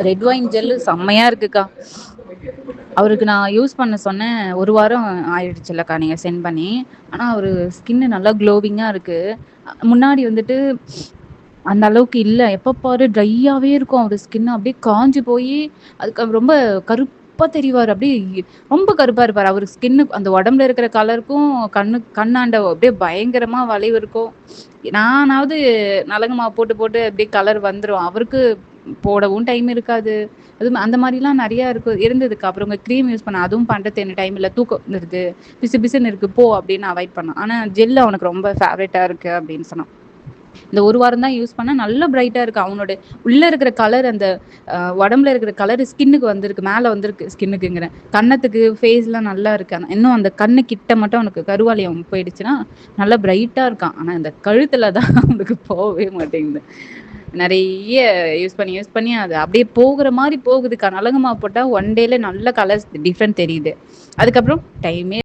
Red wine gel செம்மையா இருக்குக்கா. அவருக்கு நான் யூஸ் பண்ண சொன்னேன். 1 வாரம் ஆயிடுச்சுல்லக்கா நீங்க சென்ட் பண்ணி. ஆனா அவரு ஸ்கின் நல்லா க்ளோவிங்கா இருக்கு. முன்னாடி வந்துட்டு அந்த அளவுக்கு இல்ல. எப்ப பாரு ட்ரையாவே இருக்கும். அவரு ஸ்கின் அப்படியே காஞ்சு போயி, அதுக்கு ரொம்ப கருப்பா தெரிவாரு. அப்படியே ரொம்ப கருப்பா இருப்பாரு. அவரு ஸ்கின்னு அந்த உடம்புல இருக்கிற கலருக்கும், கண்ணாண்ட அப்படியே பயங்கரமா வளைவு இருக்கும். நானாவது நலங்கு மாவு போட்டு, போட்டு அப்படியே கலர் வந்துரும். அவருக்கு போடவும் டைம் இருக்காது. அதுவும் அந்த மாரிலாம் நெறையா இருந்ததுக்கா. அப்புறம் உங்க கிரீம் யூஸ் பண்ணேன். அதுவும் பண்றதுக்கு எனக்கு டைம் இல்ல. தூக்கம் வந்துருது. பிசு பிசுன்னு இருக்கு. போ அப்படின்னு அவாய்ட் பண்ணான். ஆனா ஜெல் அவனுக்கு ரொம்ப ஃபேவரைட்டா இருக்கு அப்படின்னு சொன்னான். இந்த 1 வாரம் தான் யூஸ் பண்ணேன். நல்ல பிரைட்டா இருக்கு. அவனோட உள்ள இருக்கிற கலர் அந்த உடம்புல இருக்கிற கலர் ஸ்கின்னுக்கு வந்திருக்கு. மேல வந்திருக்கு ஸ்கின்னுக்குங்கிறேன். கன்னத்துக்கு, ஃபேஸ்லாம் நல்லா இருக்கு. இன்னும் அந்த கண்ணு கிட்ட மட்டும் அவனுக்கு கருவாலியம் போயிடுச்சுன்னா, நல்லா பிரைட்டா இருக்கான். ஆனா இந்த கழுத்துல தான் அவனுக்கு போவே மாட்டேங்குது. நெறைய யூஸ் பண்ணி அது அப்படியே போகுற மாரி போகுதுக்கா. நலங்கு மாவு போட்டா 1 டேல நல்ல கலர்ஸ் டிஃபரெண்ட் தெரியுது. அதுக்கப்புறம் டைமே